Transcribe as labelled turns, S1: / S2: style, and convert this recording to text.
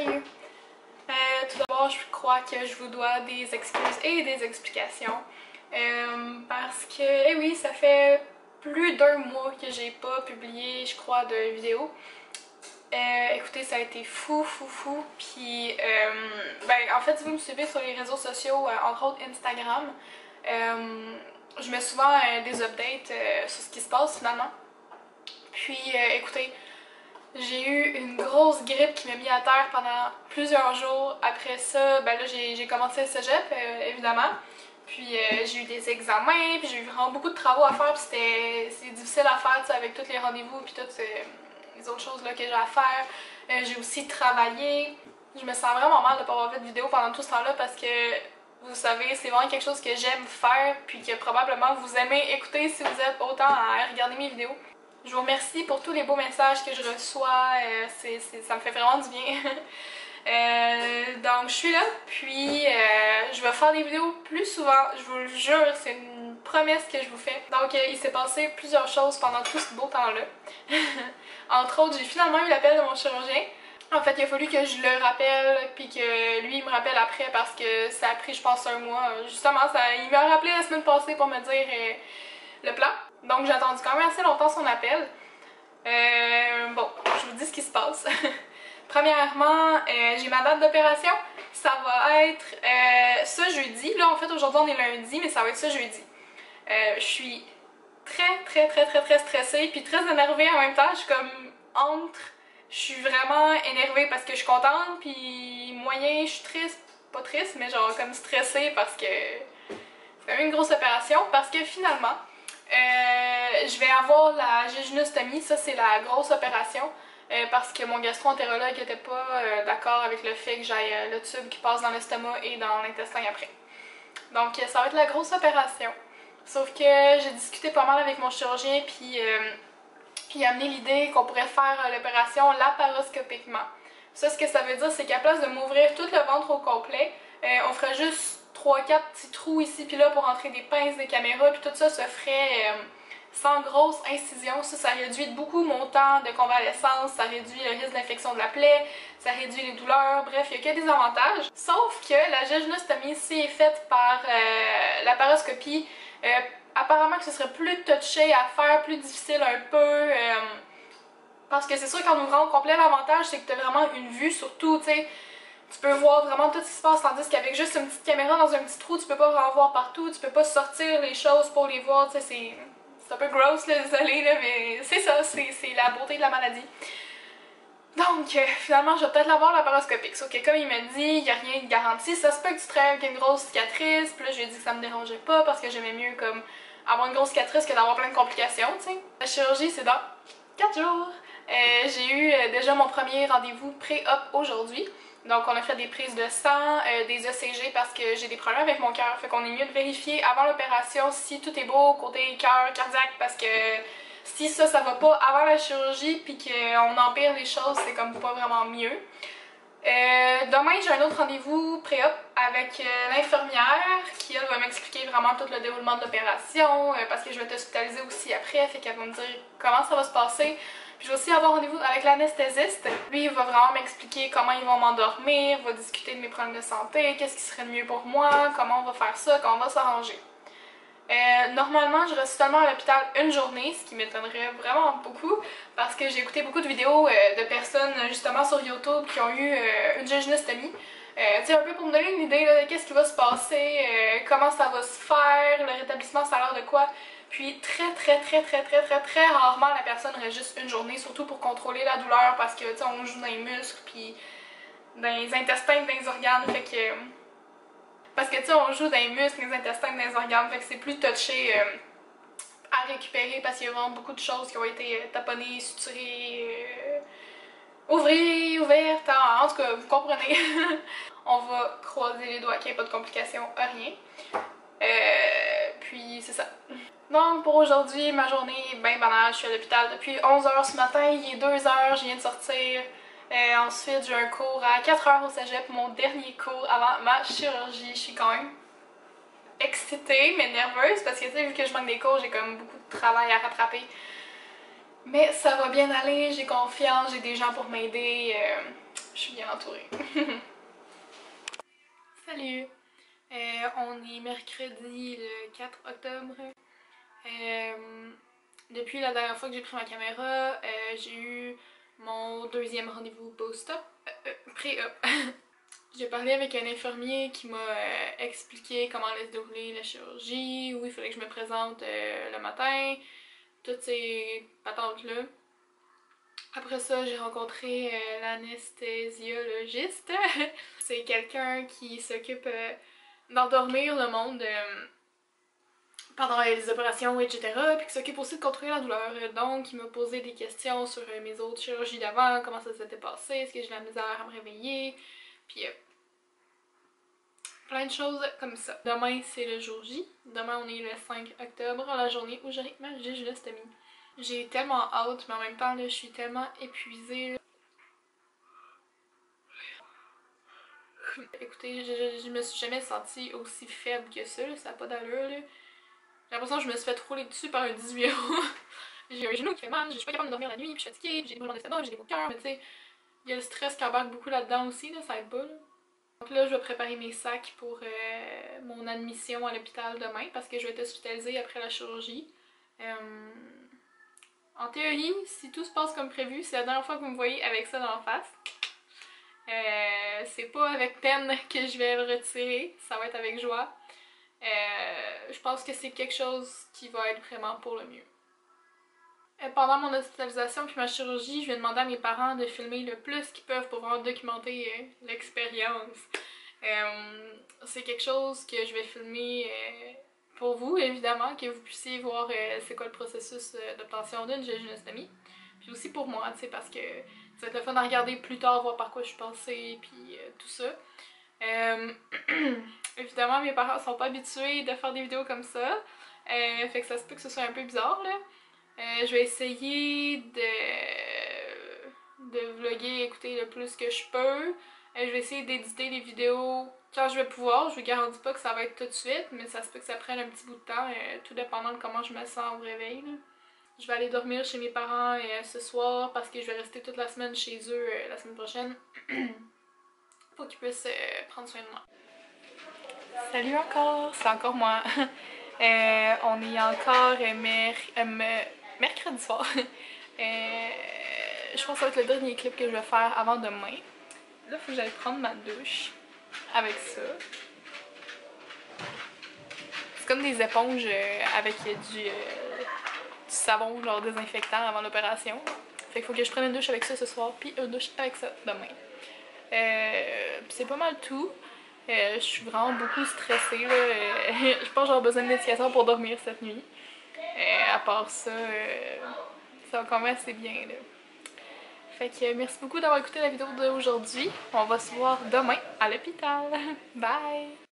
S1: Salut! Tout d'abord, je crois que je vous dois des excuses et des explications. Parce que, eh oui, ça fait plus d'un mois que j'ai pas publié, je crois, de vidéo. Écoutez, ça a été fou. Puis, en fait, si vous me suivez sur les réseaux sociaux, entre autres Instagram, je mets souvent des updates sur ce qui se passe finalement. Puis, écoutez, j'ai eu une grosse grippe qui m'a mis à terre pendant plusieurs jours. Après ça, ben là, j'ai commencé le cégep, évidemment. Puis j'ai eu des examens, puis j'ai eu vraiment beaucoup de travaux à faire, puis c'est difficile à faire, tu sais, avec tous les rendez-vous, puis toutes les autres choses là, que j'ai à faire. J'ai aussi travaillé. Je me sens vraiment mal de ne pas avoir fait de vidéo pendant tout ce temps-là parce que, vous savez, c'est vraiment quelque chose que j'aime faire, puis que probablement vous aimez écouter si vous êtes autant à regarder mes vidéos. Je vous remercie pour tous les beaux messages que je reçois, ça me fait vraiment du bien. Donc je suis là, puis je vais faire des vidéos plus souvent, je vous le jure, c'est une promesse que je vous fais. Donc il s'est passé plusieurs choses pendant tout ce beau temps-là. Entre autres, j'ai finalement eu l'appel de mon chirurgien. En fait, il a fallu que je le rappelle, puis que lui il me rappelle après parce que ça a pris, je pense, un mois. Justement, il m'a rappelé la semaine passée pour me dire le plan. Donc j'ai attendu quand même assez longtemps son appel. Bon, je vous dis ce qui se passe. Premièrement, j'ai ma date d'opération. Ça va être ce jeudi. Là, en fait, aujourd'hui on est lundi, mais ça va être ce jeudi. Je suis très stressée, puis très énervée en même temps. Je suis comme entre. Je suis vraiment énervée parce que je suis contente, puis moyen, je suis triste. Pas triste, mais genre comme stressée parce que c'est quand même une grosse opération. Parce que finalement, je vais avoir la jéjunostomie, ça c'est la grosse opération, parce que mon gastro-entérologue n'était pas d'accord avec le fait que j'aille le tube qui passe dans l'estomac et dans l'intestin après. Donc ça va être la grosse opération. Sauf que j'ai discuté pas mal avec mon chirurgien, puis il a amené l'idée qu'on pourrait faire l'opération laparoscopiquement. Ça, ce que ça veut dire, c'est qu'à place de m'ouvrir tout le ventre au complet, on ferait juste 3-4 petits trous ici puis là pour entrer des pinces, des caméras, puis tout ça se ferait sans grosse incision. Ça réduit beaucoup mon temps de convalescence, ça réduit le risque d'infection de la plaie, ça réduit les douleurs, bref, il n'y a que des avantages. Sauf que la jéjunostomie, si est faite par laparoscopie, apparemment que ce serait plus touché à faire, plus difficile un peu, parce que c'est sûr qu'en ouvrant au complet, l'avantage c'est que tu as vraiment une vue sur tout, tu sais. Tu peux voir vraiment tout ce qui se passe, tandis qu'avec juste une petite caméra dans un petit trou, tu peux pas en voir partout, tu peux pas sortir les choses pour les voir, tu sais, c'est un peu gross, là, désolé, là, mais c'est ça, c'est la beauté de la maladie. Donc, finalement, je vais peut-être l'avoir laparoscopique, sauf que comme il m'a dit, il n'y a rien de garanti, ça se peut que tu travailles avec une grosse cicatrice, puis là, je lui ai dit que ça me dérangeait pas, parce que j'aimais mieux, comme, avoir une grosse cicatrice que d'avoir plein de complications, tu sais. La chirurgie, c'est dans 4 jours. J'ai eu déjà mon premier rendez-vous pré-op aujourd'hui. Donc on a fait des prises de sang, des ECG parce que j'ai des problèmes avec mon cœur. Fait qu'on est mieux de vérifier avant l'opération si tout est beau côté cœur, cardiaque, parce que si ça va pas avant la chirurgie puis qu'on empire les choses, c'est comme pas vraiment mieux. Demain j'ai un autre rendez-vous pré-op avec l'infirmière qui elle va m'expliquer vraiment tout le déroulement de l'opération parce que je vais être hospitalisée aussi après, fait qu'elle va me dire comment ça va se passer. Puis je vais aussi avoir rendez-vous avec l'anesthésiste. Lui, il va vraiment m'expliquer comment ils vont m'endormir, va discuter de mes problèmes de santé, qu'est-ce qui serait le mieux pour moi, comment on va faire ça, comment on va s'arranger. Normalement, je reste seulement à l'hôpital une journée, ce qui m'étonnerait vraiment beaucoup, parce que j'ai écouté beaucoup de vidéos de personnes justement sur YouTube qui ont eu une jéjunostomie. Tu sais, un peu pour me donner une idée de qu'est-ce qui va se passer, comment ça va se faire, le rétablissement ça a l'air de quoi. Puis très rarement la personne reste juste une journée, surtout pour contrôler la douleur parce que tu sais, on joue dans les muscles, puis dans les intestins, dans les organes, fait que... Parce que tu sais, on joue dans les muscles, les intestins, dans les organes, fait que c'est plus touché à récupérer parce qu'il y a vraiment beaucoup de choses qui ont été taponnées, suturées, ouvertes, en tout cas, vous comprenez. On va croiser les doigts qu'il n'y ait pas de complications, rien. Puis c'est ça. Donc pour aujourd'hui, ma journée est bien banale, je suis à l'hôpital depuis 11h ce matin, il est 2h, je viens de sortir. Ensuite j'ai un cours à 4h au cégep, mon dernier cours avant ma chirurgie. Je suis quand même excitée mais nerveuse parce que tu sais, vu que je manque des cours, j'ai comme beaucoup de travail à rattraper. Mais ça va bien aller, j'ai confiance, j'ai des gens pour m'aider. Je suis bien entourée. Salut! On est mercredi le 4 octobre. Depuis la dernière fois que j'ai pris ma caméra, j'ai eu mon deuxième rendez-vous post-op, pré-op. J'ai parlé avec un infirmier qui m'a expliqué comment allait se dérouler la chirurgie, où il fallait que je me présente le matin, toutes ces patentes-là. Après ça, j'ai rencontré l'anesthésiologiste. C'est quelqu'un qui s'occupe d'endormir le monde pendant les opérations, etc. Puis qui s'occupe aussi de contrôler la douleur. Donc, il m'a posé des questions sur mes autres chirurgies d'avant, comment ça s'était passé, est-ce que j'ai de la misère à me réveiller, puis plein de choses comme ça. Demain, c'est le jour J. Demain, on est le 5 octobre, la journée où j'arrive ma jejunectomie. J'ai tellement hâte, mais en même temps, là, je suis tellement épuisée. Écoutez, je me suis jamais sentie aussi faible que ça, là, ça n'a pas d'allure. J'ai l'impression que je me suis fait rouler dessus par un 18 euros. J'ai un genou qui fait mal, je suis pas capable de dormir la nuit, puis je suis fatiguée, puis j'ai des brûlements d'estomac, j'ai des maux de cœur, mais tu sais, il y a le stress qui embarque beaucoup là-dedans aussi, là, ça aide pas. Là. Donc là, je vais préparer mes sacs pour mon admission à l'hôpital demain parce que je vais être hospitalisée après la chirurgie. En théorie, si tout se passe comme prévu, c'est la dernière fois que vous me voyez avec ça dans la face. C'est pas avec peine que je vais le retirer, ça va être avec joie. Je pense que c'est quelque chose qui va être vraiment pour le mieux. Pendant mon hospitalisation puis ma chirurgie, je vais demander à mes parents de filmer le plus qu'ils peuvent pour vraiment documenter l'expérience. C'est quelque chose que je vais filmer pour vous, évidemment, que vous puissiez voir c'est quoi le processus d'obtention d'une jejunectomie. Puis aussi pour moi, tu sais, parce que ça va être le fun à regarder plus tard, voir par quoi je suis passée, puis tout ça. Évidemment, mes parents sont pas habitués de faire des vidéos comme ça, fait que ça se peut que ce soit un peu bizarre, là. Je vais essayer de vlogger, écouter le plus que je peux. Je vais essayer d'éditer les vidéos quand je vais pouvoir. Je vous garantis pas que ça va être tout de suite, mais ça se peut que ça prenne un petit bout de temps, tout dépendant de comment je me sens au réveil. Là. Je vais aller dormir chez mes parents ce soir parce que je vais rester toute la semaine chez eux la semaine prochaine pour qu'ils puissent prendre soin de moi. Salut encore, c'est encore moi. On est encore mercredi soir. Je pense que ça va être le dernier clip que je vais faire avant demain. Là, il faut que j'aille prendre ma douche avec ça. C'est comme des éponges avec du savon, genre désinfectant avant l'opération. Fait qu'il faut que je prenne une douche avec ça ce soir, puis une douche avec ça demain. C'est pas mal tout. Je suis vraiment beaucoup stressée. Là. Je pense que j'aurai besoin de médication pour dormir cette nuit. À part ça, ça va quand même assez bien. Là. Fait que merci beaucoup d'avoir écouté la vidéo d'aujourd'hui. On va se voir demain à l'hôpital. Bye!